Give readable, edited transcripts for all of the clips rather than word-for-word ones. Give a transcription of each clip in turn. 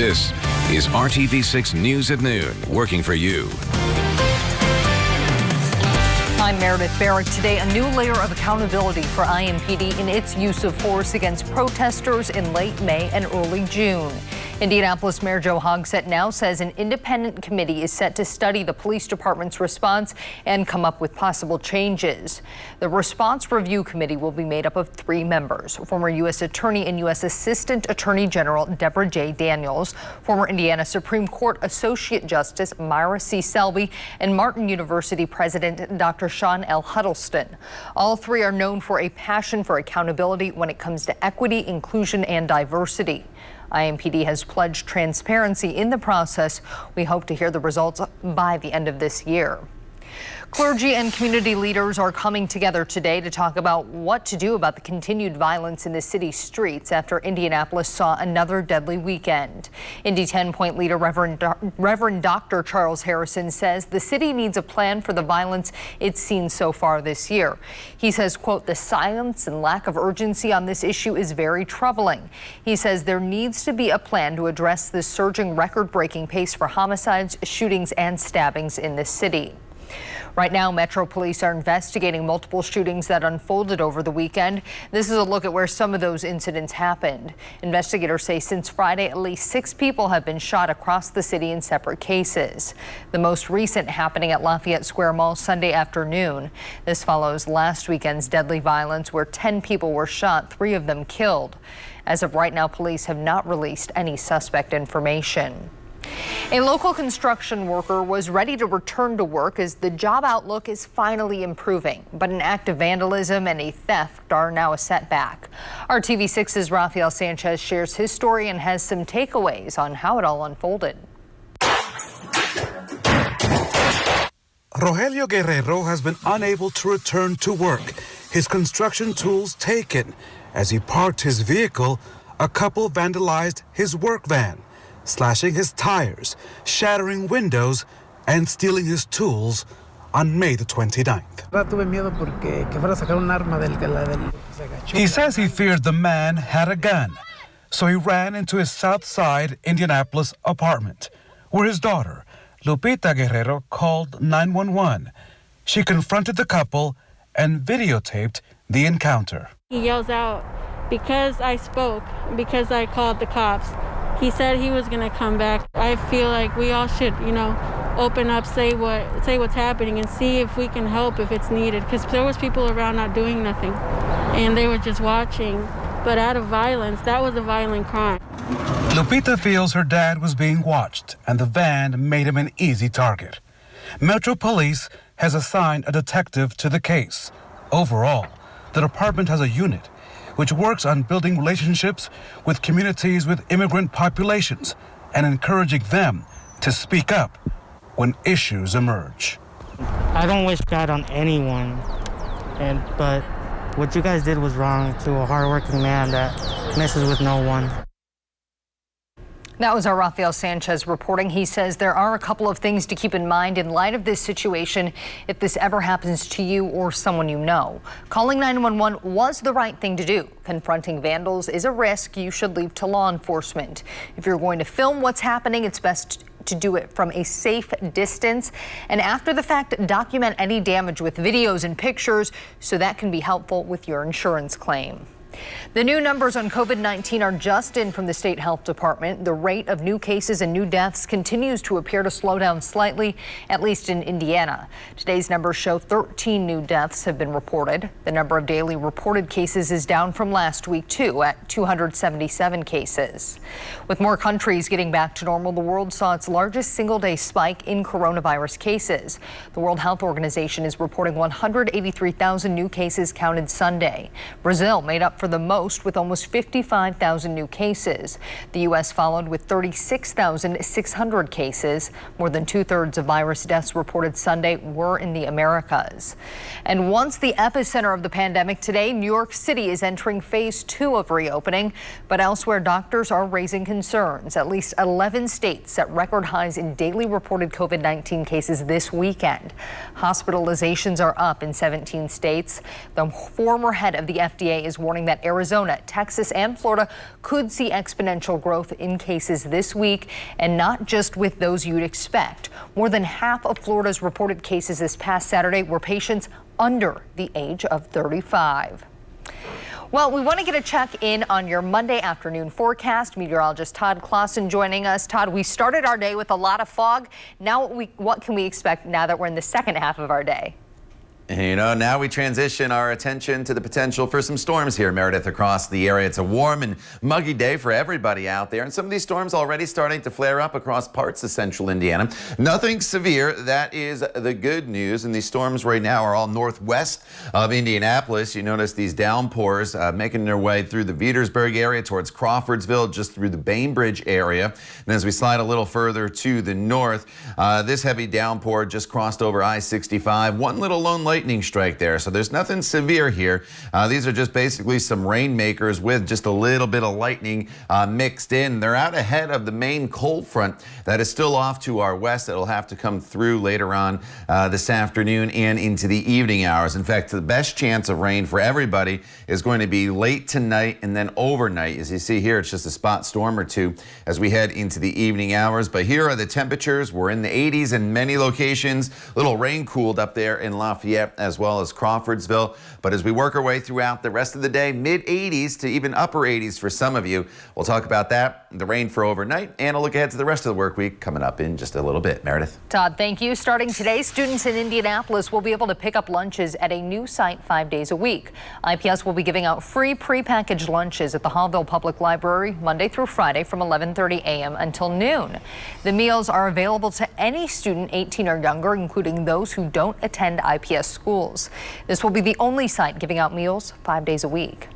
This is RTV6 News at Noon, working for you. I'm Meredith Barrett. Today, a new layer of accountability for IMPD in its use of force against protesters in late May and early June. Indianapolis Mayor Joe Hogsett now says an independent committee is set to study the police department's response and come up with possible changes. The Response Review Committee will be made up of 3 members: former U.S. Attorney and U.S. Assistant Attorney General Deborah J. Daniels, former Indiana Supreme Court Associate Justice Myra C. Selby, and Martin University President Dr. Sean L. Huddleston. All 3 are known for a passion for accountability when it comes to equity, inclusion, and diversity. IMPD has pledged transparency in the process. We hope to hear the results by the end of this year. Clergy and community leaders are coming together today to talk about what to do about the continued violence in the city's streets after Indianapolis saw another deadly weekend. Indy 10-point leader Reverend Dr. Charles Harrison says the city needs a plan for the violence it's seen so far this year. He says, quote, "The silence and lack of urgency on this issue is very troubling." He says there needs to be a plan to address this surging record-breaking pace for homicides, shootings, and stabbings in the city. Right now, Metro Police are investigating multiple shootings that unfolded over the weekend. This is a look at where some of those incidents happened. Investigators say since Friday, at least 6 people have been shot across the city in separate cases. The most recent happening at Lafayette Square Mall Sunday afternoon. This follows last weekend's deadly violence where 10 people were shot, 3 of them killed. As of right now, police have not released any suspect information. A local construction worker was ready to return to work as the job outlook is finally improving, but an act of vandalism and a theft are now a setback. RTV6's Rafael Sanchez shares his story and has some takeaways on how it all unfolded. Rogelio Guerrero has been unable to return to work, his construction tools taken. As he parked his vehicle, a couple vandalized his work van, slashing his tires, shattering windows, and stealing his tools on May the 29th. He says he feared the man had a gun, so he ran into his South Side Indianapolis apartment, where his daughter, Lupita Guerrero, called 911. She confronted the couple and videotaped the encounter. He yells out, "Because I spoke, because I called the cops." He said he was going to come back. I feel like we all should, open up, say what's happening and see if we can help if it's needed. Because there was people around not doing nothing and they were just watching. But out of violence, that was a violent crime. Lupita feels her dad was being watched and the van made him an easy target. Metro Police has assigned a detective to the case. Overall, the department has a unit which works on building relationships with communities with immigrant populations and encouraging them to speak up when issues emerge. I don't wish bad on anyone, but what you guys did was wrong to a hardworking man that messes with no one. That was our Rafael Sanchez reporting. He says there are a couple of things to keep in mind in light of this situation if this ever happens to you or someone you know. Calling 911 was the right thing to do. Confronting vandals is a risk you should leave to law enforcement. If you're going to film what's happening, it's best to do it from a safe distance. And after the fact, document any damage with videos and pictures so that can be helpful with your insurance claim. The new numbers on COVID-19 are just in from the state health department. The rate of new cases and new deaths continues to appear to slow down slightly, at least in Indiana. Today's numbers show 13 new deaths have been reported. The number of daily reported cases is down from last week, too, at 277 cases. With more countries getting back to normal, the world saw its largest single-day spike in coronavirus cases. The World Health Organization is reporting 183,000 new cases counted Sunday. Brazil made up for the most with almost 55,000 new cases. The U.S. followed with 36,600 cases. More than 2/3 of virus deaths reported Sunday were in the Americas. And once the epicenter of the pandemic today, New York City is entering phase 2 of reopening, but elsewhere doctors are raising concerns. At least 11 states set record highs in daily reported COVID-19 cases this weekend. Hospitalizations are up in 17 states. The former head of the FDA is warning that that Arizona, Texas, and Florida could see exponential growth in cases this week, and not just with those you'd expect. More than half of Florida's reported cases this past Saturday were patients under the age of 35. Well, we want to get a check-in on your Monday afternoon forecast. Meteorologist Todd Clausen joining us. Todd, we started our day with a lot of fog. Now what can we expect now that we're in the second half of our day? You know, now we transition our attention to the potential for some storms here, Meredith, across the area. It's a warm and muggy day for everybody out there, and some of these storms already starting to flare up across parts of central Indiana. Nothing severe. That is the good news, and these storms right now are all northwest of Indianapolis. You notice these downpours making their way through the Veedersburg area towards Crawfordsville, just through the Bainbridge area. And as we slide a little further to the north, this heavy downpour just crossed over I-65. One little lone lightning strike there, so there's nothing severe here. These are just basically some rainmakers with just a little bit of lightning mixed in. They're out ahead of the main cold front that is still off to our west. That'll have to come through later on this afternoon and into the evening hours. In fact, the best chance of rain for everybody is going to be late tonight and then overnight. As you see here, it's just a spot storm or two as we head into the evening hours. But here are the temperatures. We're in the 80s in many locations. A little rain cooled up there in Lafayette as well as Crawfordsville. But as we work our way throughout the rest of the day, mid 80s to even upper 80s for some of you. We'll talk about that, the rain for overnight, and a look ahead to the rest of the work week coming up in just a little bit. Meredith. Todd, thank you. Starting today, students in Indianapolis will be able to pick up lunches at a new site 5 days a week. IPS will be giving out free prepackaged lunches at the Hallville Public Library Monday through Friday from 11:30 a.m. until noon. The meals are available to any student 18 or younger, including those who don't attend IPS schools. This will be the only site giving out meals 5 days a week.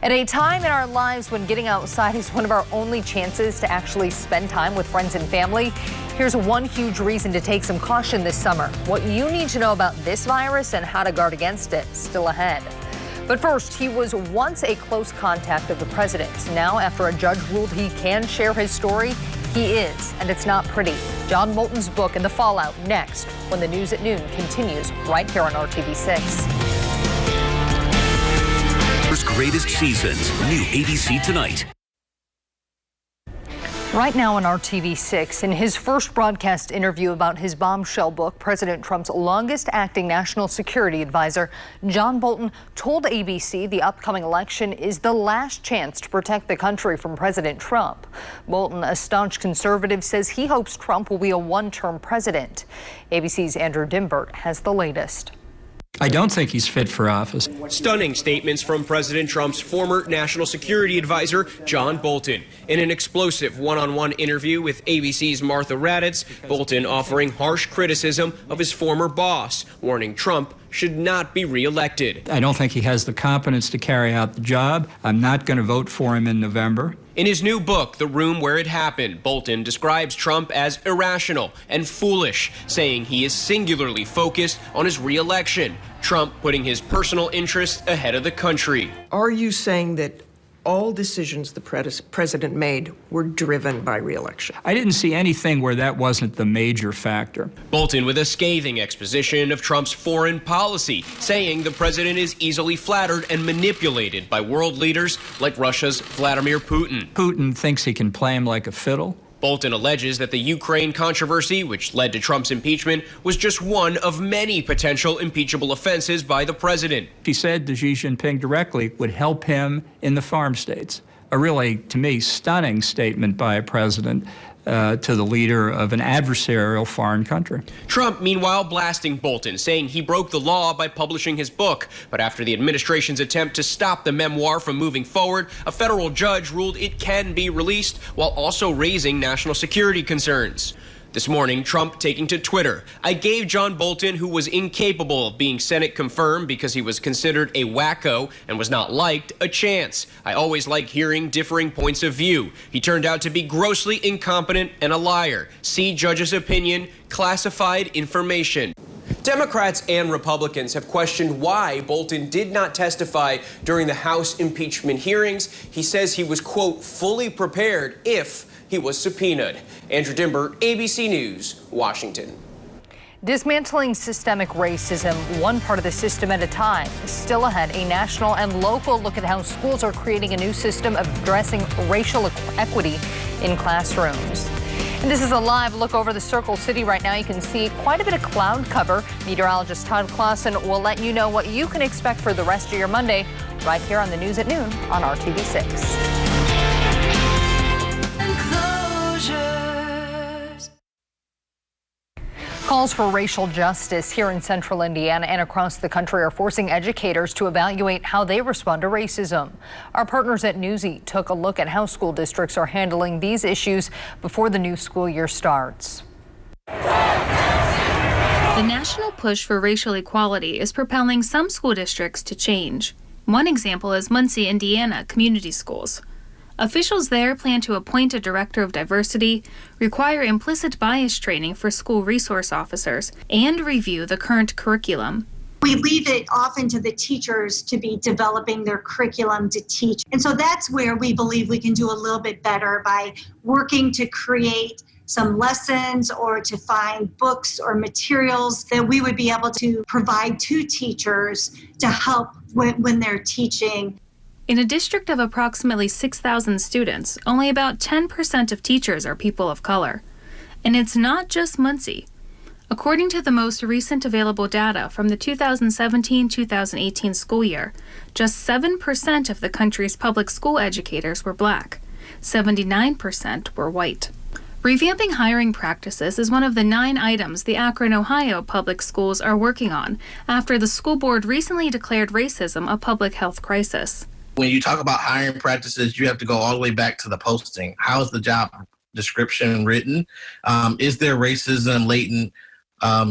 At a time in our lives when getting outside is one of our only chances to actually spend time with friends and family, here's one huge reason to take some caution this summer. What you need to know about this virus and how to guard against it, still ahead. But first, he was once a close contact of the president. Now, after a judge ruled he can share his story, he is, and it's not pretty. John Bolton's book and the fallout next when the news at noon continues right here on RTV6. Greatest seasons, new ABC Tonight. Right now on RTV6, in his first broadcast interview about his bombshell book, President Trump's longest acting national security advisor, John Bolton, told ABC the upcoming election is the last chance to protect the country from President Trump. Bolton, a staunch conservative, says he hopes Trump will be a one-term president. ABC's Andrew Dimbert has the latest. I don't think he's fit for office. Stunning statements from President Trump's former national security advisor, John Bolton. In an explosive one-on-one interview with ABC's Martha Raddatz, Bolton offering harsh criticism of his former boss, warning Trump should not be reelected. I don't think he has the competence to carry out the job. I'm not going to vote for him in November. In his new book, The Room Where It Happened, Bolton describes Trump as irrational and foolish, saying he is singularly focused on his reelection, Trump putting his personal interests ahead of the country. Are you saying that all decisions the president made were driven by reelection? I didn't see anything where that wasn't the major factor. Bolton with a scathing exposition of Trump's foreign policy, saying the president is easily flattered and manipulated by world leaders like Russia's Vladimir Putin. Putin thinks he can play him like a fiddle. Bolton alleges that the Ukraine controversy, which led to Trump's impeachment, was just one of many potential impeachable offenses by the president. He said to Xi Jinping directly would help him in the farm states. A really, to me, stunning statement by a president to the leader of an adversarial foreign country. Trump, meanwhile, blasting Bolton, saying he broke the law by publishing his book. But after the administration's attempt to stop the memoir from moving forward, a federal judge ruled it can be released while also raising national security concerns. This morning, Trump taking to Twitter, "I gave John Bolton, who was incapable of being Senate confirmed because he was considered a wacko and was not liked, a chance. I always like hearing differing points of view. He turned out to be grossly incompetent and a liar. See judge's opinion, classified information." Democrats and Republicans have questioned why Bolton did not testify during the House impeachment hearings. He says he was, quote, fully prepared if he was subpoenaed. Andrew Dimbert, ABC News, Washington. Dismantling systemic racism, one part of the system at a time. Still ahead, a national and local look at how schools are creating a new system of addressing racial equity in classrooms. And this is a live look over the Circle City right now. You can see quite a bit of cloud cover. Meteorologist Todd Clausen will let you know what you can expect for the rest of your Monday right here on the News at Noon on RTV6. Calls for racial justice here in central Indiana and across the country are forcing educators to evaluate how they respond to racism. Our partners at Newsy took a look at how school districts are handling these issues before the new school year starts. The national push for racial equality is propelling some school districts to change. One example is Muncie, Indiana Community Schools. Officials there plan to appoint a director of diversity, require implicit bias training for school resource officers, and review the current curriculum. We leave it often to the teachers to be developing their curriculum to teach. And so that's where we believe we can do a little bit better by working to create some lessons or to find books or materials that we would be able to provide to teachers to help when they're teaching. In a district of approximately 6,000 students, only about 10% of teachers are people of color. And it's not just Muncie. According to the most recent available data from the 2017-2018 school year, just 7% of the country's public school educators were black. 79% were white. Revamping hiring practices is one of the 9 items the Akron, Ohio public schools are working on after the school board recently declared racism a public health crisis. When you talk about hiring practices, you have to go all the way back to the posting. How is the job description written? Is there racism latent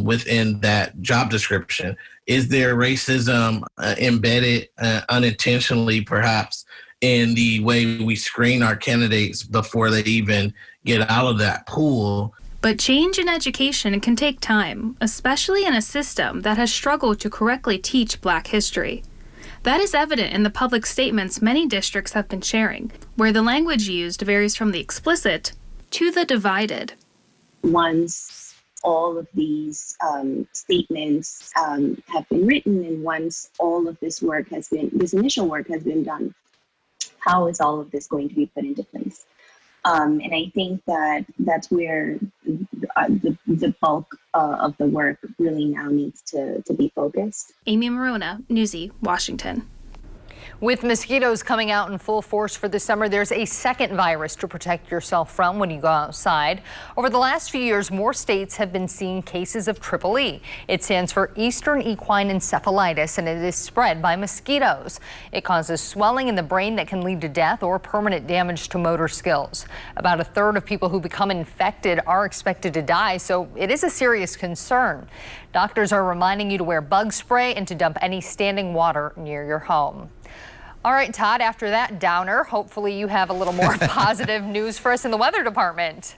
within that job description? Is there racism embedded unintentionally, perhaps, in the way we screen our candidates before they even get out of that pool? But change in education can take time, especially in a system that has struggled to correctly teach Black history. That is evident in the public statements many districts have been sharing, where the language used varies from the explicit to the divided. Once all of these statements have been written and once all of this initial work has been done, how is all of this going to be put into place? And I think that that's where the bulk of the work really now needs to be focused. Amy Morona, Newsy, Washington. With mosquitoes coming out in full force for the summer, there's a second virus to protect yourself from when you go outside. Over the last few years, more states have been seeing cases of EEE. It stands for Eastern Equine Encephalitis, and it is spread by mosquitoes. It causes swelling in the brain that can lead to death or permanent damage to motor skills. About a third of people who become infected are expected to die, so it is a serious concern. Doctors are reminding you to wear bug spray and to dump any standing water near your home. All right, Todd, after that downer, hopefully you have a little more positive news for us in the weather department.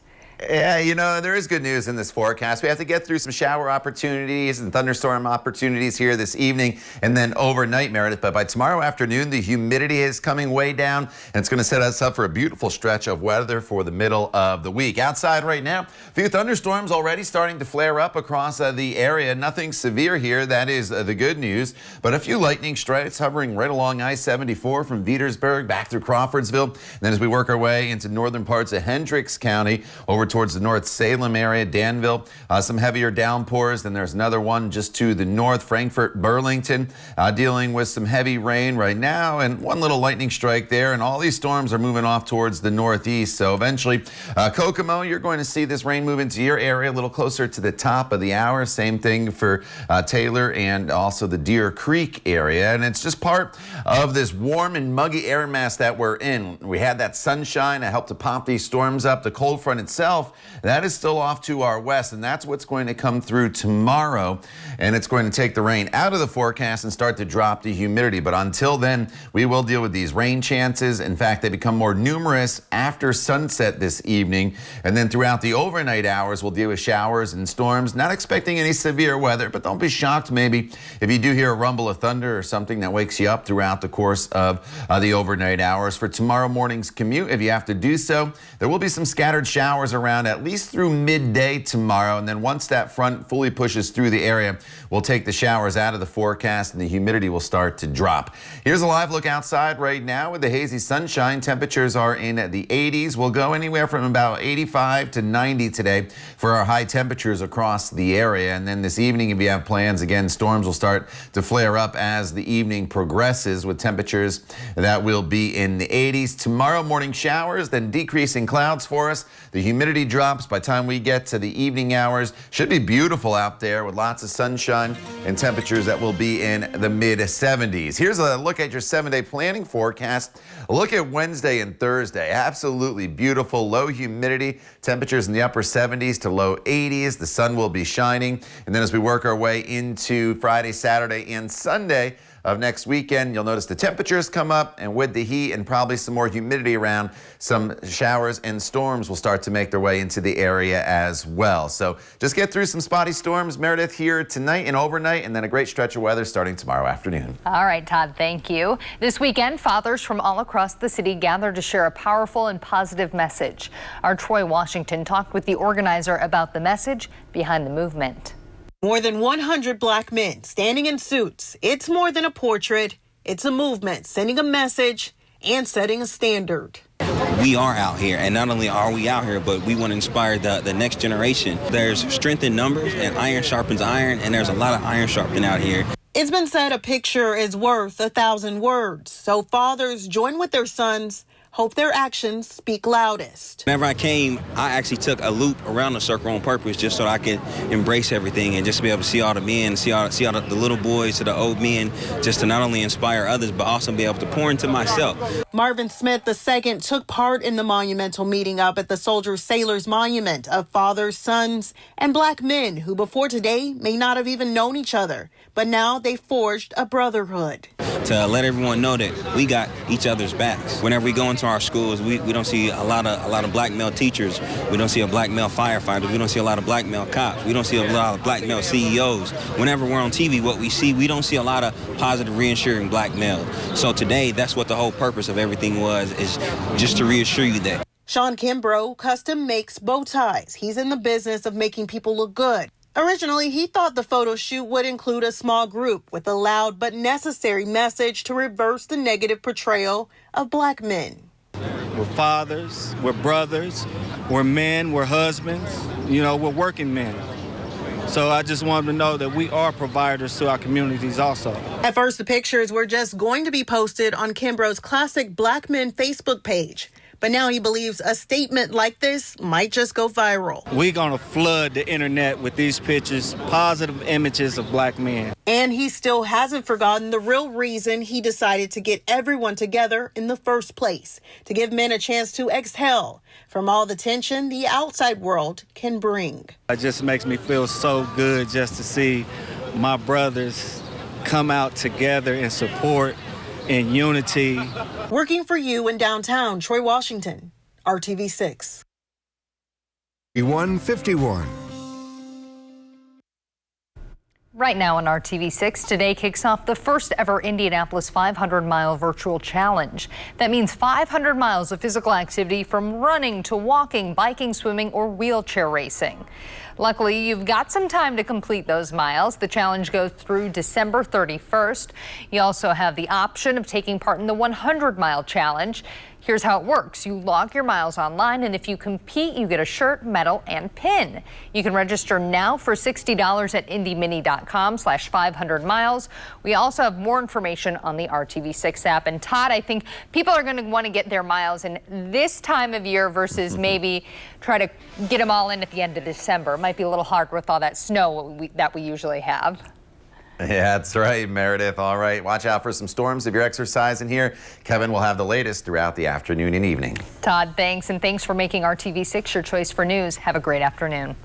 Yeah, you know, there is good news in this forecast. We have to get through some shower opportunities and thunderstorm opportunities here this evening and then overnight, Meredith. But by tomorrow afternoon, the humidity is coming way down, and it's going to set us up for a beautiful stretch of weather for the middle of the week. Outside right now, a few thunderstorms already starting to flare up across the area. Nothing severe here. That is the good news. But a few lightning strikes hovering right along I-74 from Petersburg back through Crawfordsville. And then as we work our way into northern parts of Hendricks County, over towards the North Salem area, Danville, some heavier downpours. Then there's another one just to the north, Frankfort, Burlington, dealing with some heavy rain right now, and one little lightning strike there. And all these storms are moving off towards the northeast. So eventually, Kokomo, you're going to see this rain move into your area a little closer to the top of the hour. Same thing for Taylor and also the Deer Creek area. And it's just part of this warm and muggy air mass that we're in. We had that sunshine that helped to pop these storms up. The cold front itself, that is still off to our west, and that's what's going to come through tomorrow, and it's going to take the rain out of the forecast and start to drop the humidity. But until then, we will deal with these rain chances. In fact, they become more numerous after sunset this evening, and then throughout the overnight hours, we'll deal with showers and storms. Not expecting any severe weather, but don't be shocked maybe if you do hear a rumble of thunder or something that wakes you up throughout the course of the overnight hours. For tomorrow morning's commute, if you have to do so, there will be some scattered showers around around at least through midday tomorrow. And then once that front fully pushes through the area, we'll take the showers out of the forecast and the humidity will start to drop. Here's a live look outside right now with the hazy sunshine. Temperatures are in the 80s. We'll go anywhere from about 85 to 90 today for our high temperatures across the area. And then this evening, if you have plans, again, storms will start to flare up as the evening progresses with temperatures that will be in the 80s. Tomorrow morning showers, then decreasing clouds for us. The humidity drops by the time we get to the evening hours. Should be beautiful out there with lots of sunshine and temperatures that will be in the mid 70s. Here's a look at your 7-day planning forecast. Look at Wednesday and Thursday. Absolutely beautiful, low humidity, temperatures in the upper 70s to low 80s. The sun will be shining. And then as we work our way into Friday, Saturday, and Sunday of next weekend, you'll notice the temperatures come up, and with the heat and probably some more humidity around, some showers and storms will start to make their way into the area as well. So just get through some spotty storms, Meredith, here tonight and overnight, and then a great stretch of weather starting tomorrow afternoon. All right, Todd, thank you. This weekend, fathers from all across the city gathered to share a powerful and positive message. Our Troy Washington talked with the organizer about the message behind the movement. More than 100 black men standing in suits. It's more than a portrait. It's a movement, sending a message and setting a standard. We are out here, and not only are we out here, but we want to inspire the next generation. There's strength in numbers, and iron sharpens iron, and there's a lot of iron sharpening out here. It's been said a picture is worth 1,000 words. So fathers join with their sons, hope their actions speak loudest. Whenever I came, I actually took a loop around the circle on purpose just so I could embrace everything and just be able to see all the men, see all the little boys to the old men, just to not only inspire others, but also be able to pour into myself. Marvin Smith II took part in the monumental meeting up at the Soldiers Sailors Monument of fathers, sons, and black men who before today may not have even known each other, but now they forged a brotherhood. To let everyone know that we got each other's backs. Whenever we go into our schools, we don't see a lot of black male teachers. We don't see a black male firefighters. We don't see a lot of black male cops. We don't see a lot of black male CEOs. Whenever we're on TV, what we see, we don't see a lot of positive, reassuring black males. So today, that's what the whole purpose of everything was, is just to reassure you that. Sean Kimbrough custom makes bow ties. He's in the business of making people look good. Originally, he thought the photo shoot would include a small group with a loud but necessary message to reverse the negative portrayal of black men. We're fathers, we're brothers, we're men, we're husbands, we're working men. So I just wanted to know that we are providers to our communities also. At first, the pictures were just going to be posted on Kimbrough's classic Black Men Facebook page. But now he believes a statement like this might just go viral. We're going to flood the internet with these pictures, positive images of black men. And he still hasn't forgotten the real reason he decided to get everyone together in the first place, to give men a chance to exhale from all the tension the outside world can bring. It just makes me feel so good just to see my brothers come out together in support, in unity. Working for you in downtown Troy, Washington, RTV6. 151. Right now on RTV6, today kicks off the first ever Indianapolis 500-mile virtual challenge. That means 500 miles of physical activity from running to walking, biking, swimming, or wheelchair racing. Luckily, you've got some time to complete those miles. The challenge goes through December 31st. You also have the option of taking part in the 100-mile challenge. Here's how it works. You log your miles online, and if you compete, you get a shirt, medal, and pin. You can register now for $60 at indymini.com/500miles. We also have more information on the RTV6 app. And Todd, I think people are going to want to get their miles in this time of year versus maybe try to get them all in at the end of December. It might be a little hard with all that snow that we usually have. Yeah, that's right, Meredith. All right, watch out for some storms if you're exercising here. Kevin will have the latest throughout the afternoon and evening. Todd, thanks, and thanks for making RTV6 your choice for news. Have a great afternoon.